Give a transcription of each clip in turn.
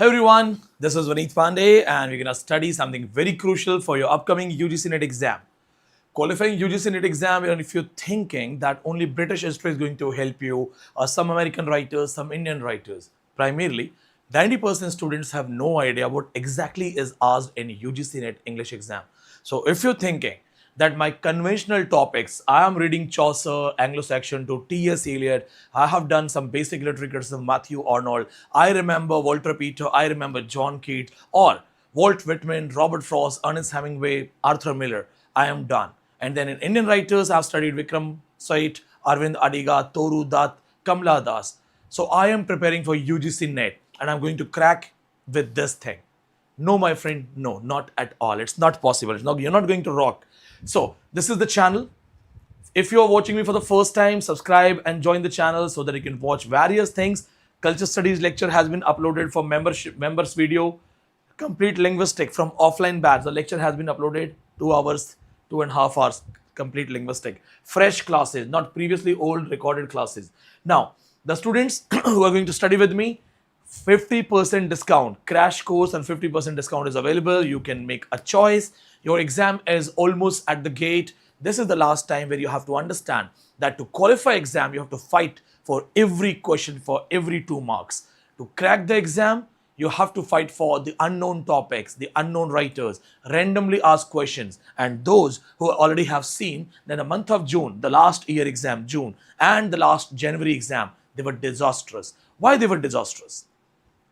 Hey everyone, this is Vineet Pandey and we're going to study something very crucial for your upcoming UGC NET exam. Qualifying UGC NET exam, and if you're thinking that only British history is going to help you, or some American writers, some Indian writers, primarily 90% students have no idea what exactly is asked in UGC NET English exam. So if you're thinking that my conventional topics, I am reading Chaucer, Anglo-Saxon to T.S. Eliot, I have done some basic literary criticism, Matthew Arnold, I remember Walter Peter, I remember John Keats, or Walt Whitman, Robert Frost, Ernest Hemingway, Arthur Miller, I am done. And then in Indian writers, I've studied Vikram Sait, Arvind Adiga, Toru Dutt, Kamla Das. So I am preparing for UGC NET and I'm going to crack with this thing. No, my friend, no, not at all. It's not possible. You're not going to rock. So this is the channel. If you're watching me for the first time, subscribe and join the channel so that you can watch various things. Culture Studies lecture has been uploaded for members video. Complete linguistic from offline batch. The lecture has been uploaded 2 hours, 2.5 hours. Complete linguistic. Fresh classes, not previously old recorded classes. Now, the students who are going to study with me, 50% discount, crash course and 50% discount is available. You can make a choice. Your exam is almost at the gate. This is the last time where you have to understand that to qualify exam, you have to fight for every question for every 2 marks. To crack the exam, you have to fight for the unknown topics, the unknown writers, randomly asked questions. And those who already have seen that the month of June, the last year exam, June, and the last January exam, they were disastrous. Why they were disastrous?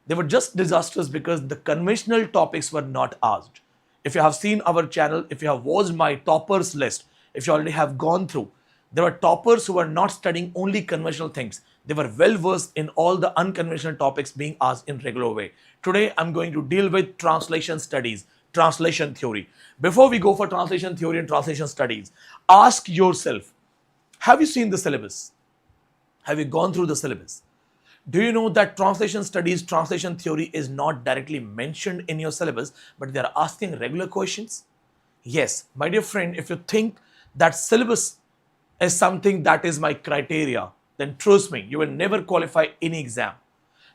They were just disastrous because the conventional topics were not asked. If you have seen our channel, if you have watched my toppers list, if you already have gone through, there were toppers who were not studying only conventional things. They were well versed in all the unconventional topics being asked in regular way. Today, I'm going to deal with translation studies, translation theory. Before we go for translation theory and translation studies, ask yourself, have you seen the syllabus? Have you gone through the syllabus? Do you know that translation studies, translation theory is not directly mentioned in your syllabus, but they are asking regular questions? Yes, my dear friend, if you think that syllabus is something that is my criteria, then trust me, you will never qualify any exam.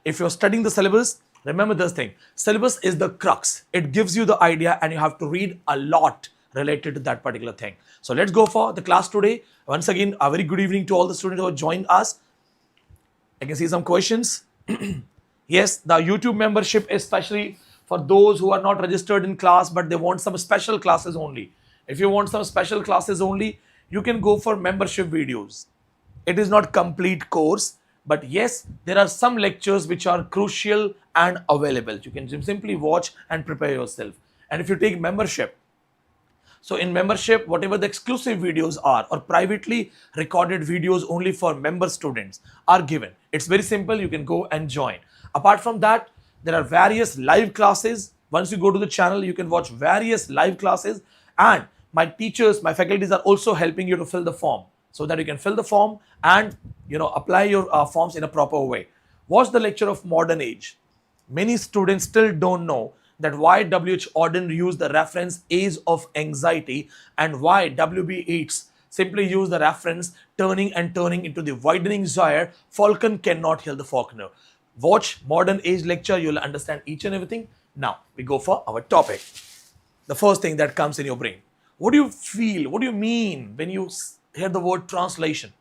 If you're studying the syllabus, remember this thing, syllabus is the crux. It gives you the idea and you have to read a lot related to that particular thing. So let's go for the class today. Once again, a very good evening to all the students who have joined us. I can see some questions. Yes, the YouTube membership is especially for those who are not registered in class, but they want some special classes only. If you want some special classes only, you can go for membership videos. It is not complete course, but yes, there are some lectures which are crucial and available. You can simply watch and prepare yourself. And if you take membership, so in membership, whatever the exclusive videos are or privately recorded videos only for member students are given. It's very simple. You can go and join. Apart from that, there are various live classes. Once you go to the channel, you can watch various live classes. And my teachers, my faculties are also helping you to fill the form so that you can fill the form and apply your forms in a proper way. Watch the lecture of modern age. Many students still don't know that why W.H. Auden used the reference age of anxiety and why W.B. Yeats simply used the reference turning and turning into the widening gyre, falcon cannot heal the falconer. Watch modern age lecture, you'll understand each and everything. Now, we go for our topic. The first thing that comes in your brain. What do you feel? What do you mean when you hear the word translation?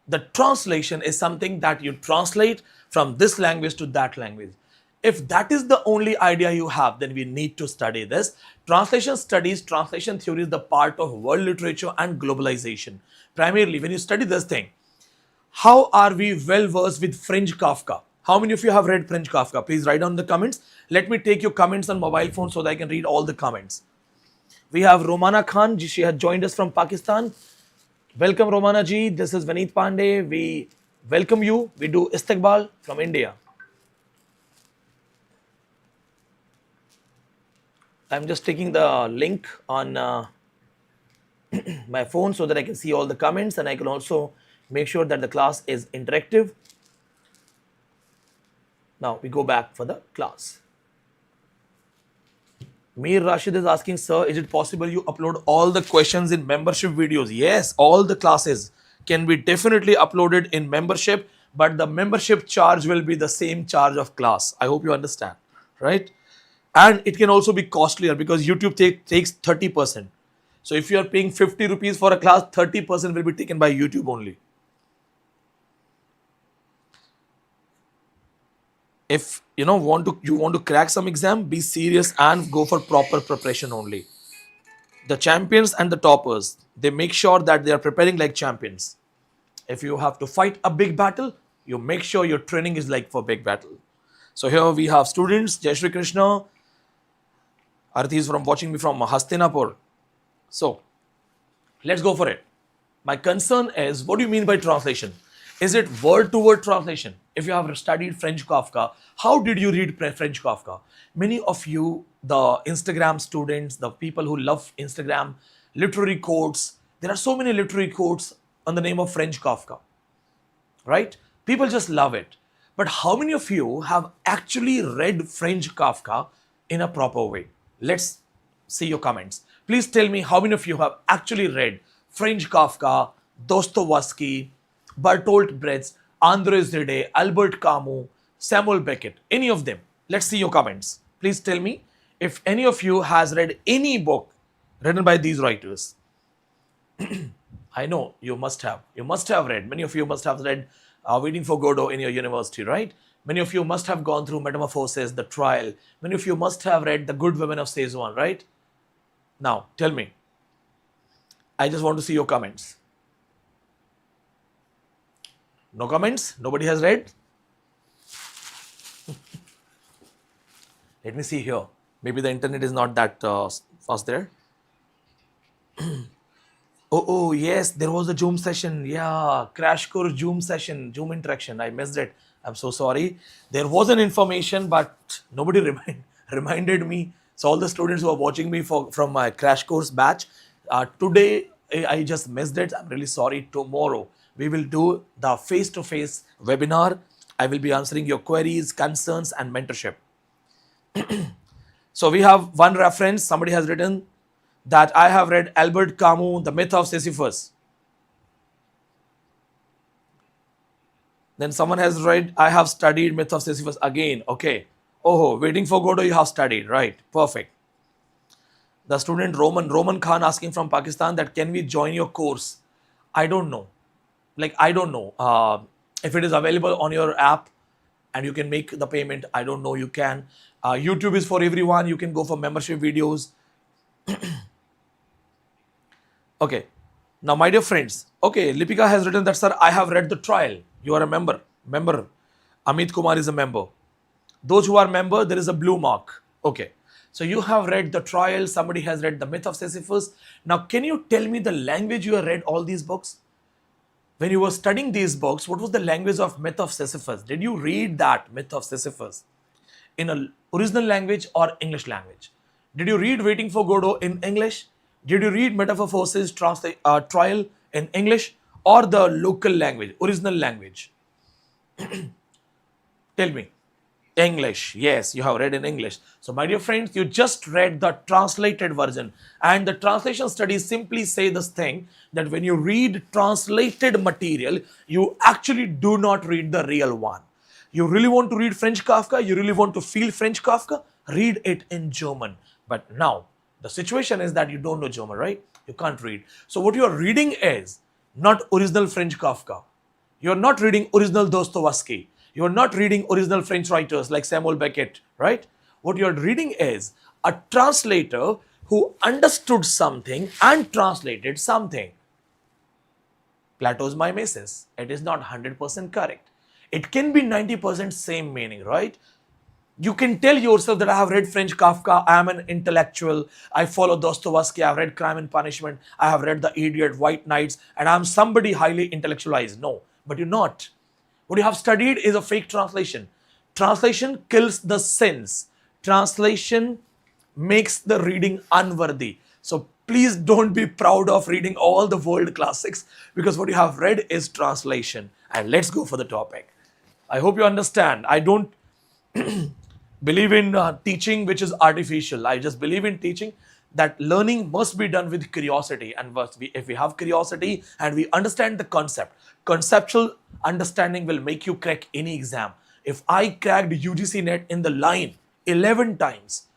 The translation is something that you translate from this language to that language. If that is the only idea you have, then we need to study this. Translation studies, translation theory is the part of world literature and globalization. Primarily, when you study this thing, how are we well versed with French Kafka? How many of you have read French Kafka? Please write down in the comments. Let me take your comments on mobile phone so that I can read all the comments. We have Romana Khan. She has joined us from Pakistan. Welcome, Romana ji. This is Vineet Pandey. We welcome you. We do Istiqbal from India. I'm just taking the link on my phone so that I can see all the comments and I can also make sure that the class is interactive. Now we go back for the class. Mir Rashid is asking, sir, is it possible you upload all the questions in membership videos? Yes, all the classes can be definitely uploaded in membership. but the membership charge will be the same charge of class. I hope you understand, right? And it can also be costlier because YouTube takes 30%. So if you are paying 50 rupees for a class, 30% will be taken by YouTube only. If you want to crack some exam, be serious and go for proper preparation only. The champions and the toppers, they make sure that they are preparing like champions. If you have to fight a big battle, you make sure your training is like for big battle. So here we have students, Jai Shri Krishna. Arthi is watching me from Hastinapur. So let's go for it. My concern is, what do you mean by translation? Is it word-to-word translation? If you have studied French Kafka, how did you read French Kafka? Many of you, the Instagram students, the people who love Instagram, literary quotes, there are so many literary quotes on the name of French Kafka, right? People just love it. But how many of you have actually read French Kafka in a proper way? Let's see your comments. Please tell me how many of you have actually read French Kafka, Dostoevsky, Bertolt Brecht, André Gide, Albert Camus, Samuel Beckett, any of them. Let's see your comments. Please tell me if any of you has read any book written by these writers. I know you must have. You must have read. Many of you must have read Waiting for Godot in your university, right? Many of you must have gone through Metamorphosis, The Trial. Many of you must have read The Good Women of Szechuan, right? Now, tell me. I just want to see your comments. No comments? Nobody has read? Let me see here. Maybe the internet is not that fast there. Oh, yes, there was a Zoom session. Yeah, crash course Zoom session, Zoom interaction. I missed it. I'm so sorry. There was an information, but nobody reminded me. So all the students who are watching me from my crash course batch, today I just missed it. I'm really sorry. Tomorrow we will do the face-to-face webinar. I will be answering your queries, concerns, and mentorship. So we have one reference. Somebody has written that I have read Albert Camus, The Myth of Sisyphus. Then someone has read, I have studied Myth of Sisyphus again. Okay. Oh, Waiting for Godot you have studied. Right. Perfect. The student Roman Khan asking from Pakistan that can we join your course? I don't know. I don't know. If it is available on your app and you can make the payment, I don't know. You can. YouTube is for everyone. You can go for membership videos. Okay. Now, my dear friends, okay, Lipika has written that, sir, I have read The Trial. You are a member. Amit Kumar is a member. Those who are member, there is a blue mark. Okay. So you have read The Trial. Somebody has read The Myth of Sisyphus. Now, can you tell me the language you have read all these books? When you were studying these books, what was the language of Myth of Sisyphus? Did you read that Myth of Sisyphus in an original language or English language? Did you read Waiting for Godot in English? Did you read Metamorphosis Trial in English or the local language, original language? Tell me. English. Yes, you have read in English. So my dear friends, you just read the translated version. And the translation studies simply say this thing that when you read translated material, you actually do not read the real one. You really want to read French Kafka, you really want to feel French Kafka, read it in German. But now, the situation is that you don't know German, right? You can't read. So what you are reading is not original French Kafka. You are not reading original Dostoevsky. You are not reading original French writers like Samuel Beckett, right? What you are reading is a translator who understood something and translated something. Plato's mimesis. It is not 100% correct. It can be 90% same meaning, right? You can tell yourself that I have read French Kafka, I am an intellectual, I follow Dostoevsky, I have read Crime and Punishment, I have read The Idiot, White Knights, and I am somebody highly intellectualized. No, but you're not. What you have studied is a fake translation. Translation kills the sense. Translation makes the reading unworthy. So please don't be proud of reading all the world classics because what you have read is translation. And let's go for the topic. I hope you understand. I don't believe in teaching which is artificial. I just believe in teaching that learning must be done with curiosity. And if we have curiosity and we understand the concept, conceptual understanding will make you crack any exam. If I cracked UGC NET in the line 11 times,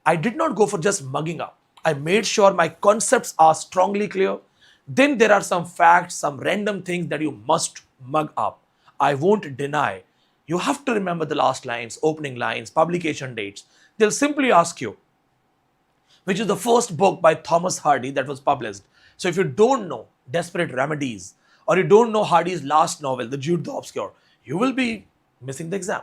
I did not go for just mugging up. I made sure my concepts are strongly clear. Then there are some facts, some random things that you must mug up. I won't deny. You have to remember the last lines, opening lines, publication dates. They'll simply ask you, which is the first book by Thomas Hardy that was published. So if you don't know Desperate Remedies, or you don't know Hardy's last novel, The Jude the Obscure, you will be missing the exam.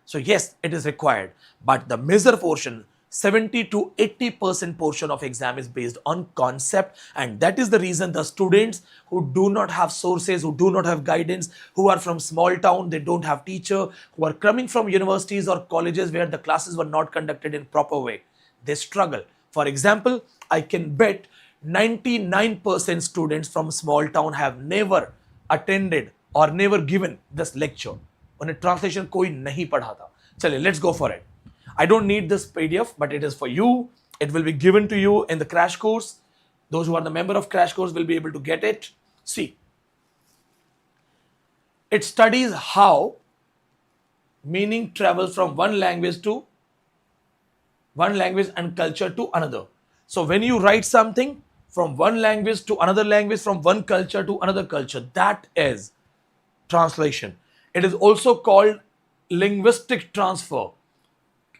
So yes, it is required, but the major portion, 70 to 80% portion of exam is based on concept, and that is the reason the students who do not have sources, who do not have guidance, who are from small town, they don't have teacher, who are coming from universities or colleges where the classes were not conducted in proper way, they struggle. For example, I can bet 99% students from small town have never attended or never given this lecture. उन्हें translation कोई नहीं पढ़ा था. चलिए, let's go for it. I don't need this PDF, but it is for you. It will be given to you in the crash course. Those who are the member of crash course will be able to get it. See, it studies how meaning travels from one language and culture to another. So when you write something from one language to another language, from one culture to another culture, that is translation. It is also called linguistic transfer.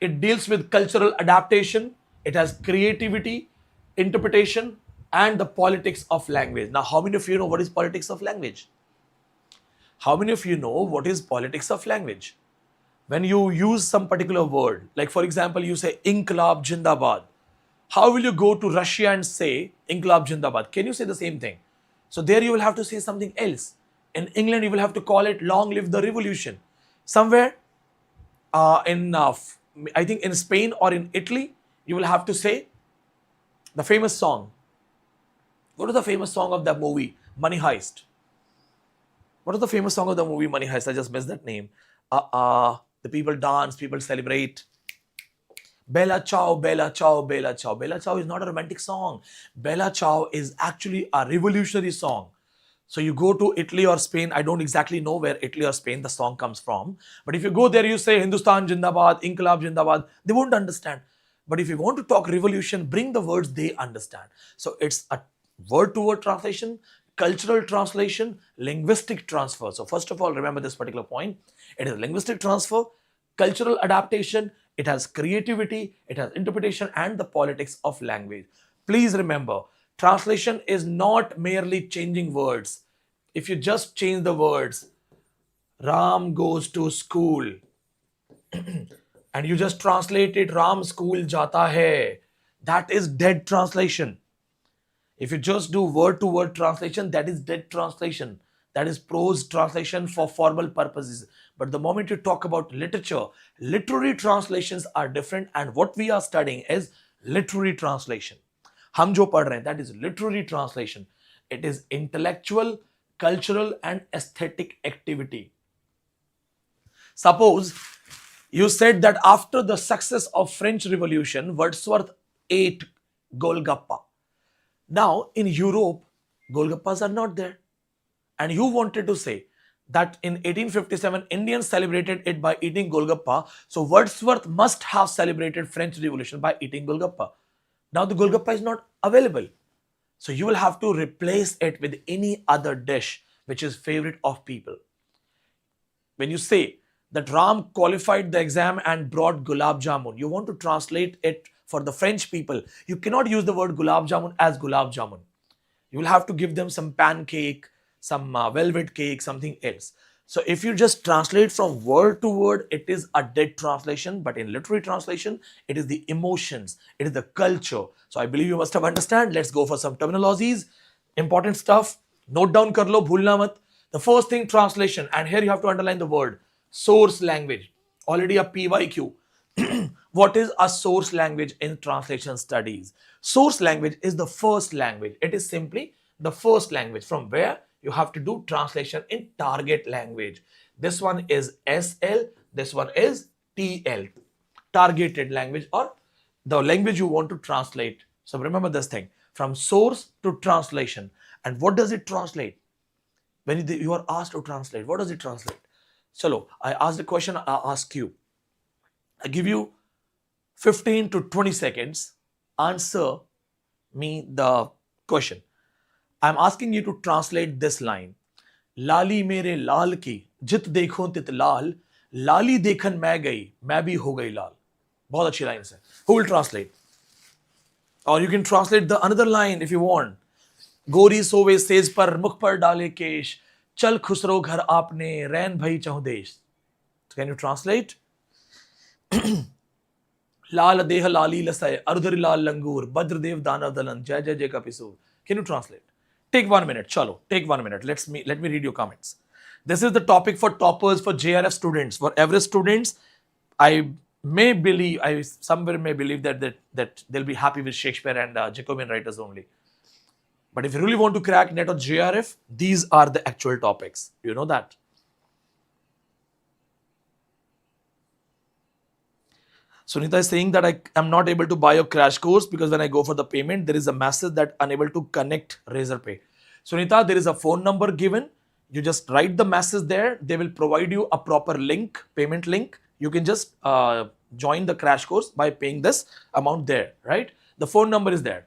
It deals with cultural adaptation. It has creativity, interpretation, and the politics of language. Now, how many of you know what is politics of language? How many of you know what is politics of language? When you use some particular word, like for example, you say Inqilab Jindabad. How will you go to Russia and say Inqilab Jindabad? Can you say the same thing? So there you will have to say something else. In England, you will have to call it Long Live the Revolution. Somewhere I think in Spain or in Italy, you will have to say the famous song. What is the famous song of that movie, Money Heist? What is the famous song of the movie, Money Heist? I just missed that name. The people dance, people celebrate. Bella Ciao, Bella Ciao, Bella Ciao. Bella Ciao is not a romantic song. Bella Ciao is actually a revolutionary song. So you go to Italy or Spain, I don't exactly know where Italy or Spain the song comes from. But if you go there, you say Hindustan Jindabad, Inqilab Jindabad, they won't understand. But if you want to talk revolution, bring the words they understand. So it's a word-to-word translation, cultural translation, linguistic transfer. So first of all, remember this particular point. It is linguistic transfer, cultural adaptation, it has creativity, it has interpretation, and the politics of language. Please remember, translation is not merely changing words. If you just change the words, Ram goes to school, and you just translate it, Ram school jata hai, that is dead translation. If you just do word-to-word translation, that is dead translation. That is prose translation for formal purposes. But the moment you talk about literature, literary translations are different, and what we are studying is literary translation. हम जो पढ़ रहे हैं, that is literary translation. It is intellectual, cultural, and aesthetic activity. Suppose you said that after the success of French Revolution, Wordsworth ate Golgappa. Now in Europe, Golgappas are not there. And you wanted to say that in 1857, Indians celebrated it by eating Golgappa. So Wordsworth must have celebrated French Revolution by eating Golgappa. Now the Golgappa is not available. So you will have to replace it with any other dish which is favorite of people. When you say that Ram qualified the exam and brought gulab jamun, you want to translate it for the French people. You cannot use the word gulab jamun as gulab jamun. You will have to give them some pancake, some velvet cake, something else. So if you just translate from word to word, it is a dead translation. But in literary translation, it is the emotions, it is the culture. So I believe you must have understand. Let's go for some terminologies. Important stuff. Note down kar lo, bhulna mat. The first thing, translation. And here you have to underline the word source language. Already a PYQ. What is a source language in translation studies? Source language is the first language. It is simply the first language from where you have to do translation in target language. This one is SL, this one is TL, targeted language, or the language you want to translate So remember this thing, from source to translation. And what does it translate? When you are asked to translate, what does it translate? Chalo, I asked the question, I ask you. I give you 15 to 20 seconds. Answer me the question. I'm asking you to translate this line. लाली मेरे लाल की जित देखूं तित लाल, लाली देखन मैं गई, मैं भी हो गई लाल. बहुत अच्छी लाइन है. Who will translate? Or you can translate the another line if you want. गोरी सोवे सेज पर मुख पर डाले केश, चल खुसरो घर आपने रैन भई चहु देश. Can you translate? लाल देह लाली लसय अरुधरि लाल लंगूर भद्रदेव दानव दलन जय जय जय कपिसूर. Can you translate? Take 1 minute. Chalo, take 1 minute. Let me read your comments. This is the topic for toppers, for JRF students. For average students, I somewhere may believe that they'll be happy with Shakespeare and Jacobean writers only. But if you really want to crack NET or JRF, these are the actual topics. You know that. Sunita is saying that I am not able to buy a crash course because when I go for the payment, there is a message that unable to connect Razorpay. Sunita, there is a phone number given. You just write the message there. They will provide you a proper link, payment link. You can just join the crash course by paying this amount there, right? The phone number is there.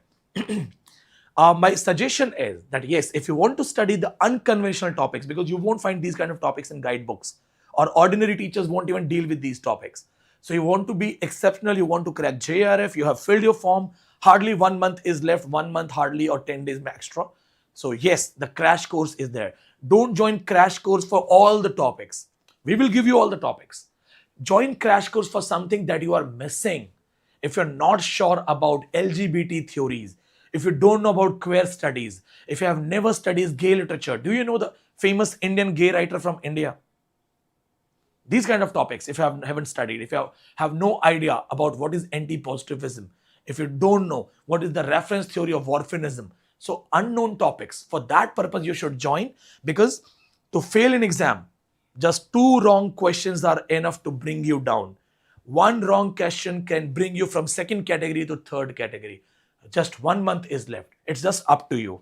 My suggestion is that yes, if you want to study the unconventional topics, because you won't find these kind of topics in guidebooks, or ordinary teachers won't even deal with these topics. So you want to be exceptional, you want to crack JRF, you have filled your form, hardly 1 month is left, 1 month hardly, or 10 days extra. So yes, the crash course is there. Don't join crash course for all the topics. We will give you all the topics. Join crash course for something that you are missing. If you're not sure about LGBT theories, if you don't know about queer studies, if you have never studied gay literature, do you know the famous Indian gay writer from India? These kind of topics, if you haven't studied, if you have no idea about what is anti-positivism, if you don't know what is the reference theory of orphanism, so unknown topics, for that purpose you should join, because to fail an exam, just 2 wrong questions are enough to bring you down. 1 wrong question can bring you from 2nd category to 3rd category. Just 1 month is left. It's just up to you.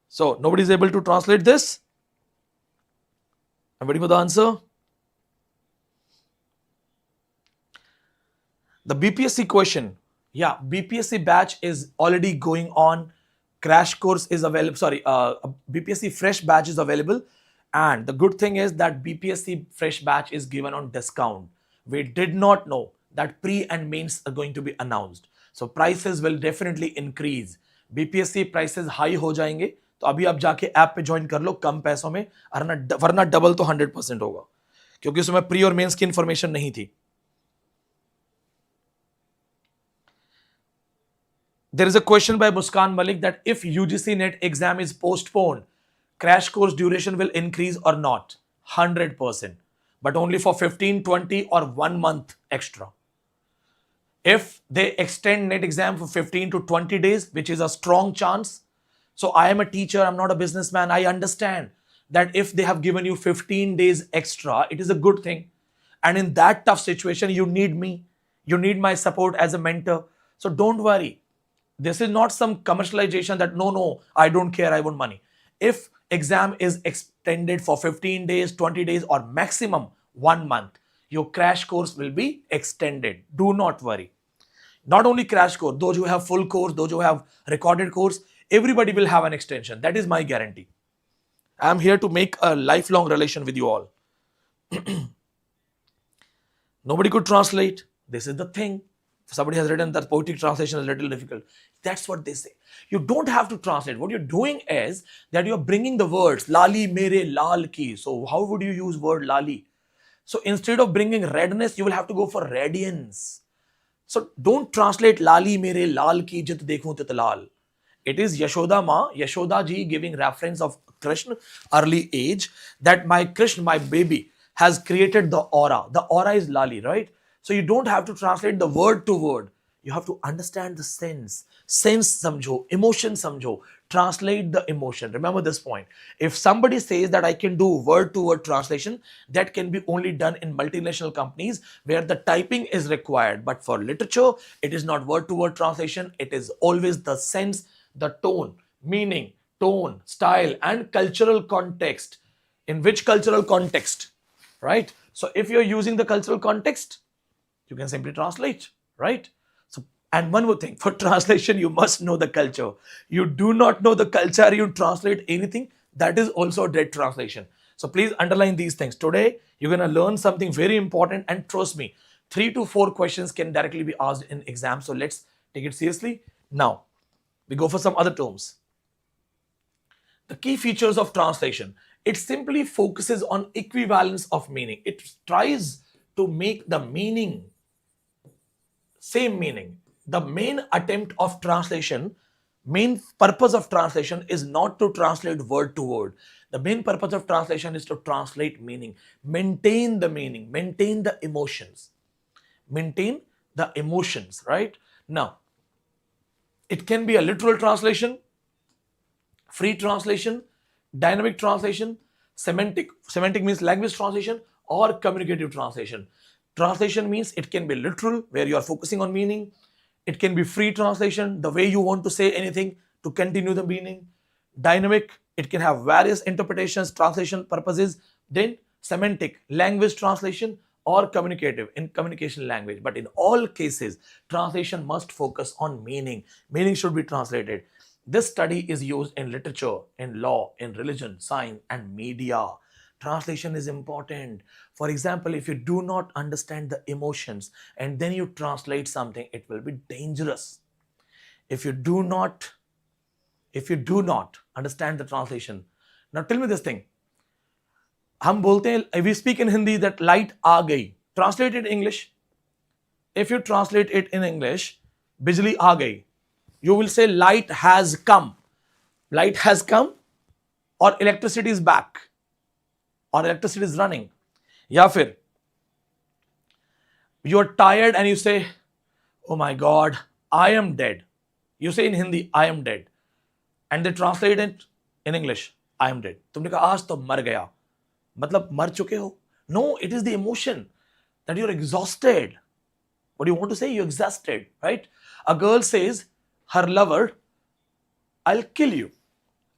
So nobody is able to translate this? I'm waiting for the answer. The BPSC question. Yeah, BPSC batch is already going on. Crash course is available. Sorry, BPSC fresh batch is available. And the good thing is that BPSC fresh batch is given on discount. We did not know that pre and mains are going to be announced. So prices will definitely increase. BPSC prices high हो जाएंगे. तो अभी आप जाके app पे join कर लो कम पैसों में, वरना डबल तो 100% होगा, क्योंकि उसमें प्री और मेंस की इंफॉर्मेशन नहीं थी. There is a question by Muskan Malik that if UGC NET exam is postponed, crash course duration will increase or not? 100%, but only for 15, 20 or 1 month extra. If they extend NET exam for 15 to 20 days, which is a strong chance. So I am a teacher, I'm not a businessman. I understand that if they have given you 15 days extra, it is a good thing. And in that tough situation, you need me. You need my support as a mentor. So don't worry. This is not some commercialization that no, I don't care, I want money. If exam is extended for 15 days, 20 days or maximum 1 month, your crash course will be extended. Do not worry. Not only crash course, those who have full course, those who have recorded course, everybody will have an extension. That is my guarantee. I am here to make a lifelong relation with you all. Nobody could translate. This is the thing. Somebody has written that poetic translation is a little difficult. That's what they say. You don't have to translate. What you're doing is that you're bringing the words lali mere lal ki. So how would you use word lali? So instead of bringing redness, you will have to go for radiance. So don't translate lali mere lal ki jit dekhu tit lal. It is Yashoda Ma, Yashoda ji giving reference of Krishna early age, that my Krishna, my baby, has created the aura. The aura is lali, right? So you don't have to translate the word to word. You have to understand the sense. Sense samjho, emotion samjho. translate the emotion. Remember this point. If somebody says that I can do word-to-word translation, that can be only done in multinational companies where the typing is required. But for literature, it is not word-to-word translation. It is always the sense, the tone, meaning, tone, style, and cultural context. In which cultural context, right? So if you're using the cultural context, you can simply translate, right? So, and one more thing, for translation, you must know the culture. You do not know the culture, you translate anything, that is also a dead translation. So please underline these things. Today, you're going to learn something very important, and trust me, 3 to 4 questions can directly be asked in exam. So let's take it seriously. Now, we go for some other terms. The key features of translation. It simply focuses on equivalence of meaning. It tries to make the meaning same meaning. The main attempt of translation, main purpose of translation is not to translate word to word. The main purpose of translation is to translate meaning, maintain the meaning, maintain the emotions, right? Now, it can be a literal translation, free translation, dynamic translation, semantic means language translation, or communicative translation. Translation means it can be literal, where you are focusing on meaning. It can be free translation, the way you want to say anything to continue the meaning. Dynamic, it can have various interpretations, translation purposes. Then semantic, language translation, or communicative, in communication language. But in all cases, translation must focus on meaning. Meaning should be translated. This study is used in literature, in law, in religion, science, and media. Translation is important. For example, if you do not understand the emotions and then you translate something, it will be dangerous. If you do not understand the translation. Now tell me this thing. हम बोलते हैं, we speak in Hindi that light आ गई. Translate it in English. If you translate it in English, बिजली आ गई, you will say light has come. Light has come, or electricity is back, or electricity is running. या फिर you are tired and you say, oh my God, I am dead. You say in Hindi, I am dead. And they translate it in English, I am dead. तुमने कहा आज तो मर गया, मतलब मर चुके हो. No, it is the emotion that you're exhausted. What do you want to say? You're exhausted, right? A girl says, her lover, I'll kill you.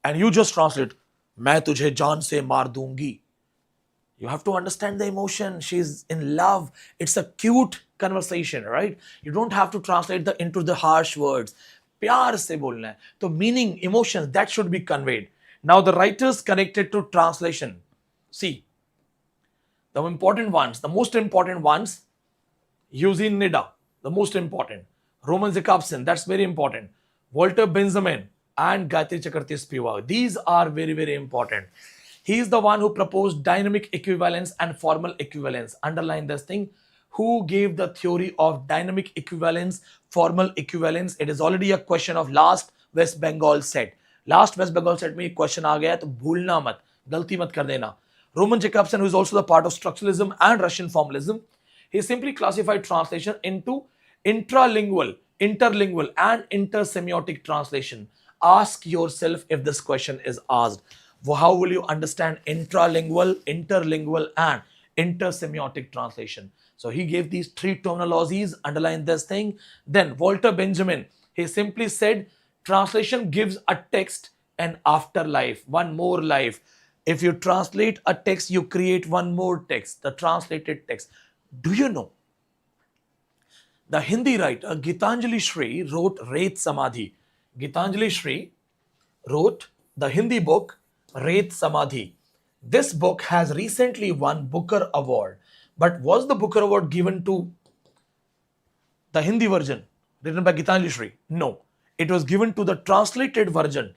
And you just translate, मैं तुझे जान से मार दूंगी. You have to understand the emotion. She's in love. It's a cute conversation, right? You don't have to translate into the harsh words. प्यार से बोलना है. So meaning, emotions, that should be conveyed. Now the writers connected to translation. See, the most important ones, UGC NET, the most important. Roman Jakobson, that's very important. Walter Benjamin and Gayatri Chakravarti Spivak. These are very, very important. He is the one who proposed dynamic equivalence and formal equivalence. Underline this thing. Who gave the theory of dynamic equivalence, formal equivalence? It is already a question of last West Bengal set. Last West Bengal set में question आ गया, तो भूलना मत, गलती मत कर देना. Roman Jakobson, who is also the part of structuralism and Russian formalism, he simply classified translation into intralingual, interlingual, and intersemiotic translation. Ask yourself if this question is asked. How will you understand intralingual, interlingual, and intersemiotic translation? So he gave these 3 terminologies, underline this thing. Then Walter Benjamin, he simply said, translation gives a text an afterlife, one more life. If you translate a text, you create one more text, the translated text. Do you know? The Hindi writer Gitanjali Shri wrote Ret Samadhi. Gitanjali Shri wrote the Hindi book Ret Samadhi. This book has recently won Booker Award. But was the Booker Award given to the Hindi version written by Gitanjali Shri? No. It was given to the translated version,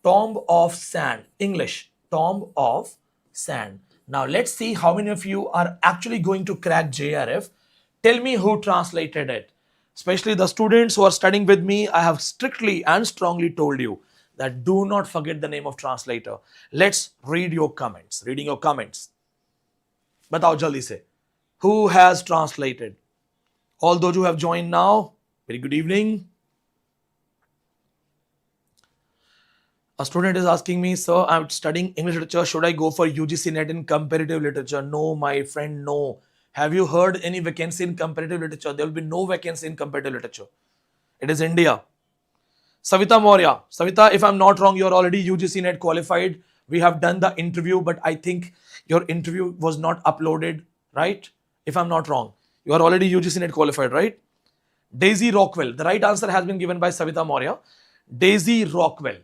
Tomb of Sand, English, Tomb of Sand. Now let's see how many of you are actually going to crack JRF. Tell me who translated it. Especially the students who are studying with me, I have strictly and strongly told you that do not forget the name of translator. Let's read your comments. Reading your comments. Batao jaldi se. Who has translated? All those who have joined now, very good evening. A student is asking me, sir, I'm studying English literature. Should I go for UGC NET in comparative literature? No, my friend, no. Have you heard any vacancy in comparative literature? There will be no vacancy in comparative literature. It is India. Savita Maurya. Savita, if I'm not wrong, you're already UGC NET qualified. We have done the interview, but I think your interview was not uploaded, right? If I'm not wrong, you are already UGC NET qualified, right? Daisy Rockwell. The right answer has been given by Savita Maurya. Daisy Rockwell,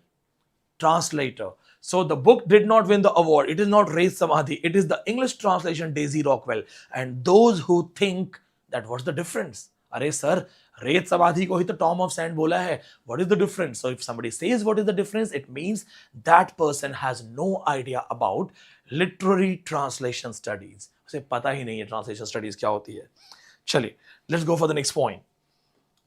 translator. So the book did not win the award. It is not Race Samadhi. It is the English translation Daisy Rockwell. And those who think that what's the difference? Arey sir, Race Samadhi ko hi to Tom of Sand bola hai. What is the difference? So if somebody says what is the difference, it means that person has no idea about literary translation studies. उसे पता ही नहीं है translation studies क्या होती है. चलिए, let's go for the next point.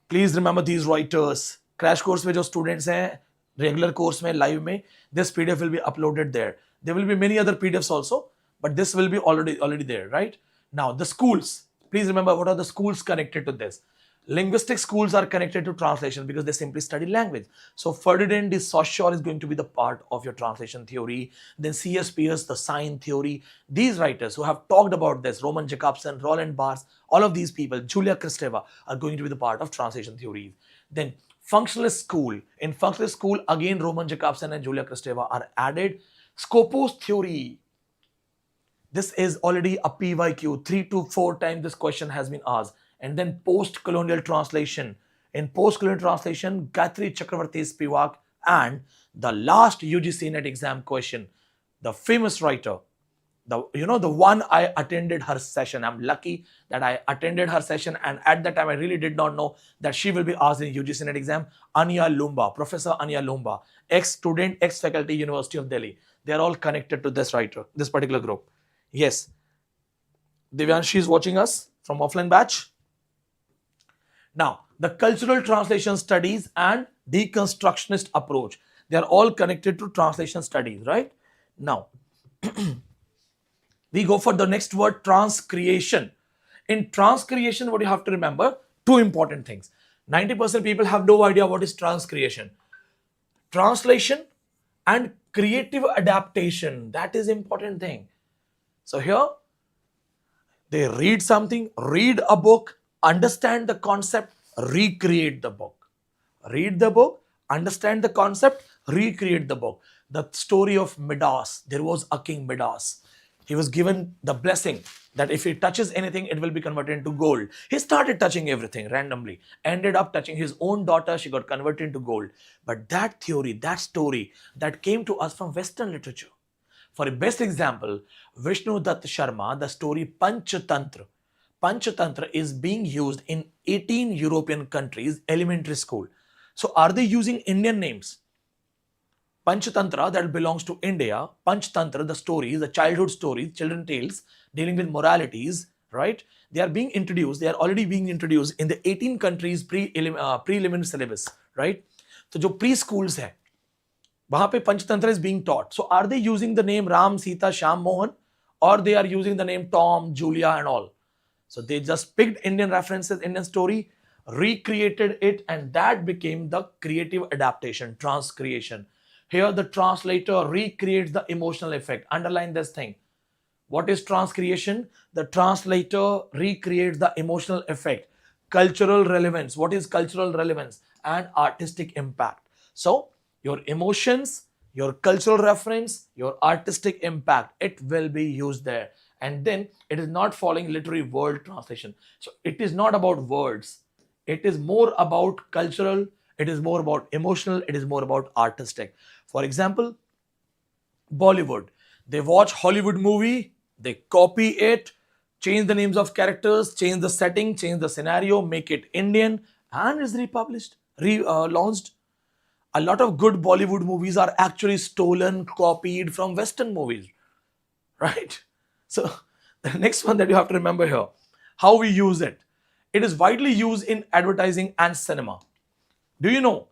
Please remember these writers. Crash course में जो students हैं, regular course में, live में, this PDF will be uploaded there. There will be many other PDFs also, but this will be already there, right? Now, the schools. Please remember what are the schools connected to this. Linguistic schools are connected to translation because they simply study language. So, Ferdinand de Saussure is going to be the part of your translation theory. Then C.S. Peirce, the sign theory. These writers who have talked about this, Roman Jakobson, Roland Barthes, all of these people, Julia Kristeva, are going to be the part of translation theories. Then, functionalist school. In functionalist school, again, Roman Jakobson and Julia Kristeva are added. Scopus theory. This is already a PYQ. 3 to 4 times this question has been asked. And then post-colonial translation. In post-colonial translation, Gayatri Chakravarti Spivak, and the last UGC NET exam question, the famous writer, the one I attended her session. I'm lucky that I attended her session, and at that time I really did not know that she will be asked in UGC NET exam. Anya Lumba, Professor Anya Lumba, ex-student, ex-faculty, University of Delhi. They are all connected to this writer, this particular group. Yes. Divyanshi is watching us from offline batch. Now, the cultural translation studies and deconstructionist approach. They are all connected to translation studies, right? Now, we go for the next word, transcreation. In transcreation, what you have to remember, two important things. 90% people have no idea what is transcreation. Translation and creative adaptation. That is important thing. So here, they read something, read a book, understand the concept, recreate the book. Read the book, understand the concept, recreate the book. The story of Midas. There was a king Midas. He was given the blessing that if he touches anything, it will be converted into gold. He started touching everything randomly, ended up touching his own daughter. She got converted into gold. But that theory, that story, that came to us from Western literature. For a best example, Vishnu Dutt Sharma, the story Panchatantra. Panchatantra is being used in 18 European countries, elementary school. So are they using Indian names? Panchatantra, that belongs to India. Panchatantra, the stories, the childhood stories, children tales dealing with moralities, right? They are being introduced. They are already being introduced in the 18 countries preliminary syllabus, right? So जो preschools है, वहाँ पे Panchatantra is being taught. So are they using the name Ram, Sita, Shyam, Mohan, or they are using the name Tom, Julia, and all? So they just picked Indian references, Indian story, recreated it, and that became the creative adaptation, transcreation. Here the translator recreates the emotional effect. Underline this thing. What is transcreation? The translator recreates the emotional effect. Cultural relevance. What is cultural relevance? And artistic impact. So your emotions, your cultural reference, your artistic impact, it will be used there. And then it is not following literary word translation. So it is not about words. It is more about cultural. It is more about emotional. It is more about artistic. For example, Bollywood. They watch Hollywood movie, they copy it, change the names of characters, change the setting, change the scenario, make it Indian, and is republished, launched. A lot of good Bollywood movies are actually stolen, copied from Western movies, right? So the next one that you have to remember here, how we use it. It is widely used in advertising and cinema. Do you know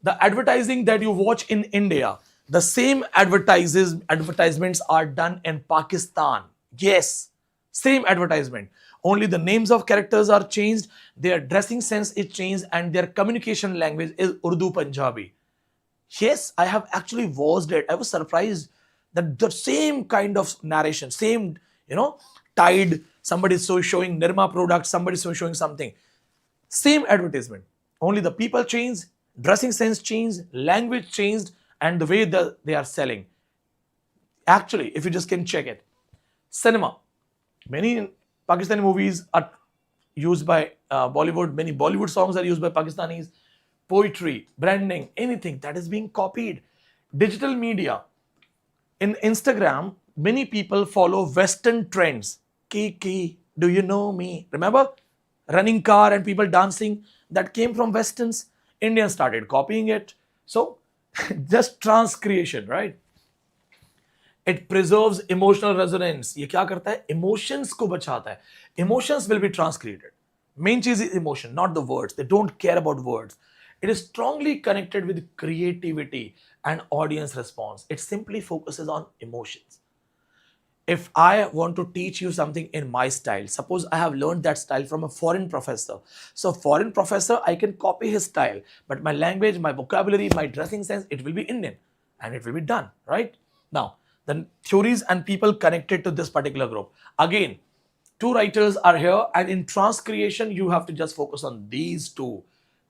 the advertising that you watch in India, the same advertisements are done in Pakistan? Yes, same advertisement. Only the names of characters are changed, their dressing sense is changed, and their communication language is Urdu Punjabi. Yes, I have actually watched it. I was surprised that the same kind of narration, same, Tide, somebody is so showing Nirma product, somebody is so showing something. Same advertisement. Only the people changed, dressing sense changed, language changed, and the way that they are selling. Actually, if you just can check it. Cinema. Many Pakistani movies are used by Bollywood. Many Bollywood songs are used by Pakistanis. Poetry, branding, anything that is being copied. Digital media. In Instagram, many people follow Western trends. Kiki, do you know me? Remember? Running car and people dancing. That came from Westerns. Indians started copying it. So, just transcreation, right? It preserves emotional resonance. ये क्या करता है? Emotions को बचाता है. Emotions will be transcreated. Main चीज is emotion, not the words. They don't care about words. It is strongly connected with creativity and audience response. It simply focuses on emotions. If I want to teach you something in my style, suppose I have learned that style from a foreign professor. So foreign professor, I can copy his style, but my language, my vocabulary, my dressing sense, it will be Indian and it will be done, right? Now, the theories and people connected to this particular group. Again, two writers are here, and in Transcreation, you have to just focus on these two.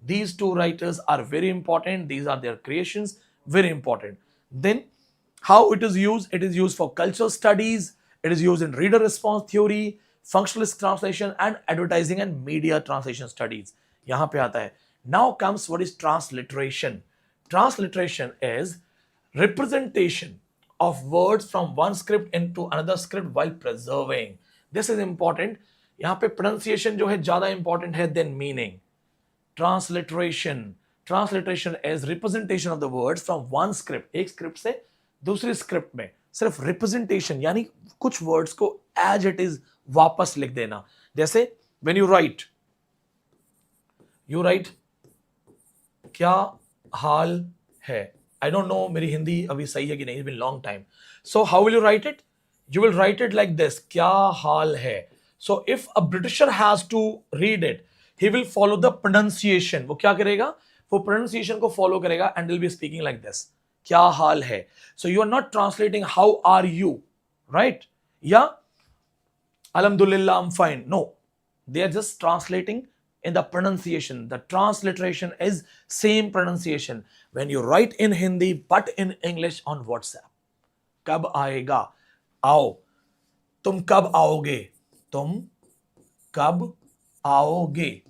These two writers are very important. These are their creations, very important. Then, how it is used? It is used for cultural studies. It is used in reader response theory, functionalist translation, and advertising and media translation studies. यहाँ पे आता है. Now comes what is transliteration. Transliteration is representation of words from one script into another script while preserving. This is important. यहाँ पे pronunciation जो है ज़्यादा important है than meaning. Transliteration. Transliteration is representation of the words from one script. एक script से दूसरी script में सिर्फ representation यानी कुछ words को as it is वापस लिख देना. जैसे when you write क्या हाल है. I don't know मेरी हिंदी अभी सही है कि नहीं. It's been long time. So how will you write it? You will write it like this. क्या हाल है. So if a Britisher has to read it, he will follow the pronunciation. वो क्या करेगा? वो pronunciation को follow करेगा and will be speaking like this. क्या हाल है. So you are not translating how are you, right? Yeah. Alhamdulillah, I'm fine. No. They are just translating in the pronunciation. The transliteration is same pronunciation. When you write in Hindi but in English on WhatsApp. कब आएगा? आओ. तुम कब आओगे? तुम कब आओगे?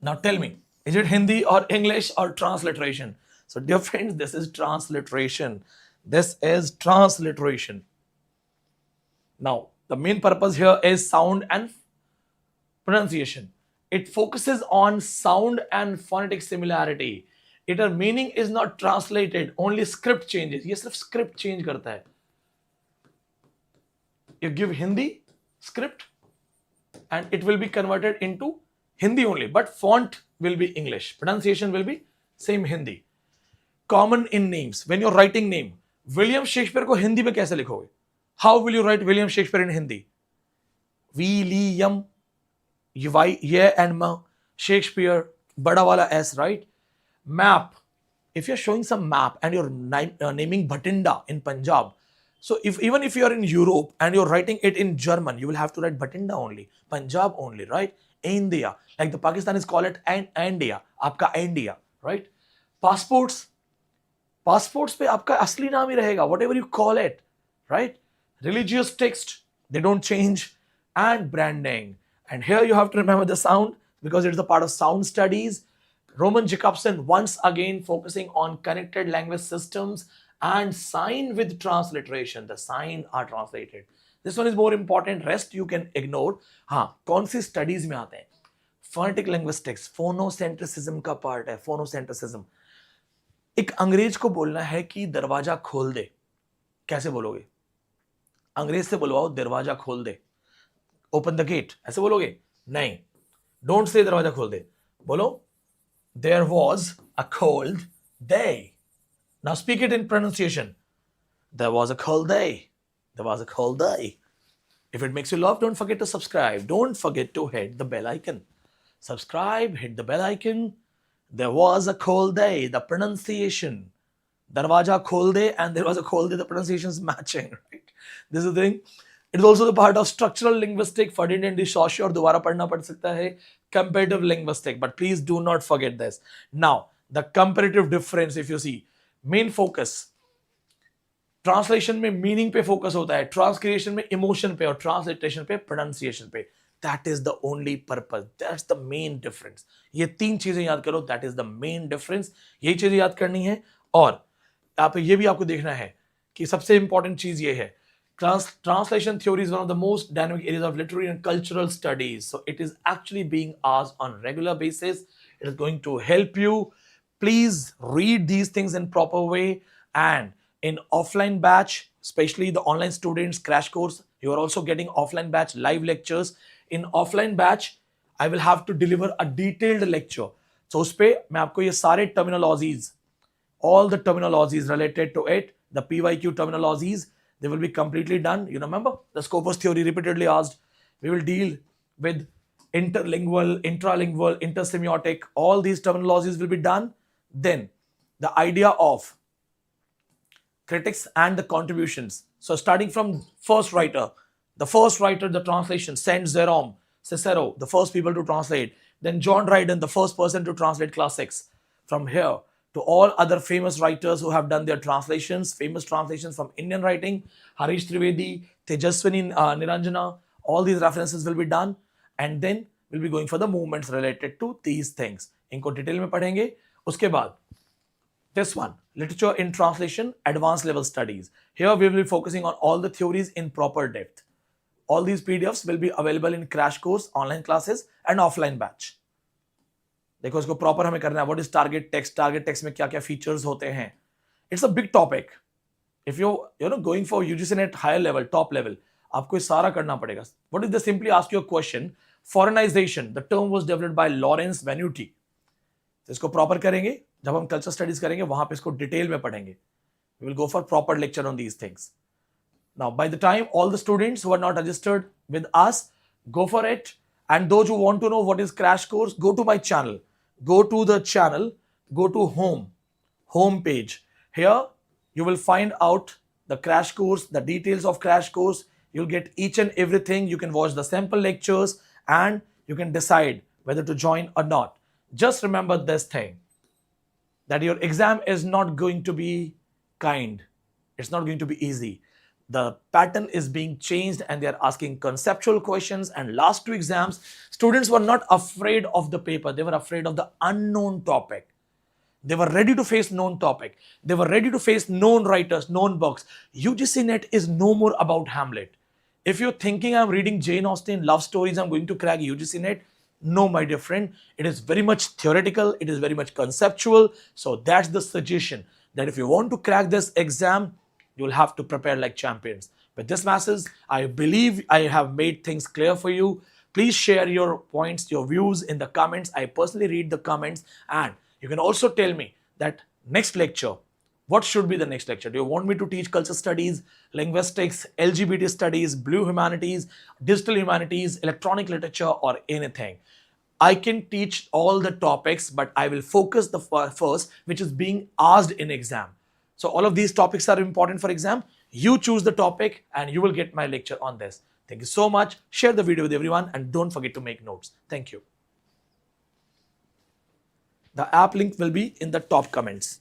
Now tell me, is it Hindi or English or transliteration? So dear friends, this is transliteration. This is transliteration. Now, the main purpose here is sound and pronunciation. It focuses on sound and phonetic similarity. Its meaning is not translated, only script changes. ये सिर्फ script change करता है. You give Hindi script and it will be converted into Hindi only, but font will be English. Pronunciation will be same Hindi. Common in names. When you're writing name, William Shakespeare को हिंदी में कैसे लिखोगे? How will you write William Shakespeare in Hindi? William, ये and ma, Shakespeare, बड़ा वाला S, right? Map. If you're showing some map and you're naming Bhatinda in Punjab, so even if you're in Europe and you're writing it in German, you will have to write Bhatinda only, Punjab only, right? India, like the Pakistanis call it India, आपका India, right? Passports पे आपका असली नाम ही रहेगा, whatever you call it, right? Religious text, they don't change. And branding. And here you have to remember the sound because it's a part of sound studies. Roman Jacobson once again focusing on connected language systems and sign with transliteration. The sign are translated. This one is more important. Rest you can ignore. हाँ, कौन सी studies में आते हैं? Phonetic linguistics, phonocentrism का part है. Phonocentrism. एक अंग्रेज को बोलना है कि दरवाजा खोल दे. कैसे बोलोगे? अंग्रेज से बुलवाओ दरवाजा खोल दे. Open the gate. ऐसे बोलोगे? नहीं. Don't say दरवाजा खोल दे. बोलो there was a cold day. Now speak it in pronunciation. There was a cold day. There was a cold day. If it makes you laugh, don't forget to subscribe. Don't forget to hit the bell icon. Subscribe, hit the bell icon. There was a cold day, the pronunciation. Darwaja khol de, and there was a khol de, the pronunciation is matching, right? This is the thing. It is also the part of structural linguistic. Fadin and Dishoshi or दोबारा पढ़ना पड़ सकता है. Comparative linguistic, but please do not forget this. Now, the comparative difference, if you see, main focus. Translation में meaning पे focus होता है, ट्रांसक्रिएशन में इमोशन पे और ट्रांसलिटरेशन पे प्रोनाउंसिएशन पे. That is the only purpose, that's the main difference. ये तीन चीजें याद करो, that is the main difference. यही चीजें याद करनी है. और आप ये भी आपको देखना है कि सबसे इंपॉर्टेंट चीज ये है, translation theory is one of the most dynamic areas of literary and cultural studies. So it is actually being asked on regular basis. It is going to help you. Please read these things in proper way. And in offline batch, especially the online students crash course, you are also getting offline batch live lectures. In offline batch, I will have to deliver a detailed lecture. So उस पे मैं आपको ये सारे terminologies, all the terminologies related to it, the PYQ terminologies, they will be completely done. You remember the Scopus theory repeatedly asked. We will deal with interlingual, intralingual, intersemiotic. All these terminologies will be done. Then the idea of critics and the contributions. So starting from first writer, the translation, Saint Jerome, Cicero, the first people to translate. Then John Dryden, the first person to translate classics. From here to all other famous writers who have done their translations, famous translations from Indian writing, Harish Trivedi, Tejaswini Niranjana, all these references will be done. And then we'll be going for the movements related to these things. इनको detail में पढ़ेंगे. उसके बाद this one, literature in translation, advanced level studies. Here we will be focusing on all the theories in proper depth. All these PDFs will be available in crash course, online classes and offline batch. देखो इसको proper हमें करना है. What is target text में क्या क्या features होते हैं. It's a big topic. If you know going for UGC NET higher level, top level, आपको ये सारा करना पड़ेगा. What is the simply ask you a question. Foreignization, the term was developed by Lawrence Venuti. इसको proper करेंगे. जब हम culture studies करेंगे वहां पे इसको डिटेल में पढ़ेंगे. We will go for proper lecture on these things. Now, by the time all the students who are not registered with us, go for it. And those who want to know what is crash course, go to my channel. Go to the channel, go to home page. Here, you will find out the crash course, the details of crash course. You'll get each and everything. You can watch the sample lectures and you can decide whether to join or not. Just remember this thing, that your exam is not going to be kind. It's not going to be easy. The pattern is being changed and they are asking conceptual questions. And last two exams, students were not afraid of the paper. They were afraid of the unknown topic. They were ready to face known topic. They were ready to face known writers, known books. UGC NET is no more about Hamlet. If you're thinking I'm reading Jane Austen love stories, I'm going to crack UGC NET, no, my dear friend. It is very much theoretical. It is very much conceptual. So that's the suggestion, that if you want to crack this exam, you'll have to prepare like champions. With this message, I believe I have made things clear for you. Please share your points, your views in the comments. I personally read the comments. And you can also tell me that next lecture, what should be the next lecture? Do you want me to teach culture studies, linguistics, LGBT studies, blue humanities, digital humanities, electronic literature, or anything? I can teach all the topics, but I will focus the first, which is being asked in exam. So all of these topics are important for exam. You choose the topic and you will get my lecture on this. Thank you so much. Share the video with everyone and don't forget to make notes. Thank you. The app link will be in the top comments.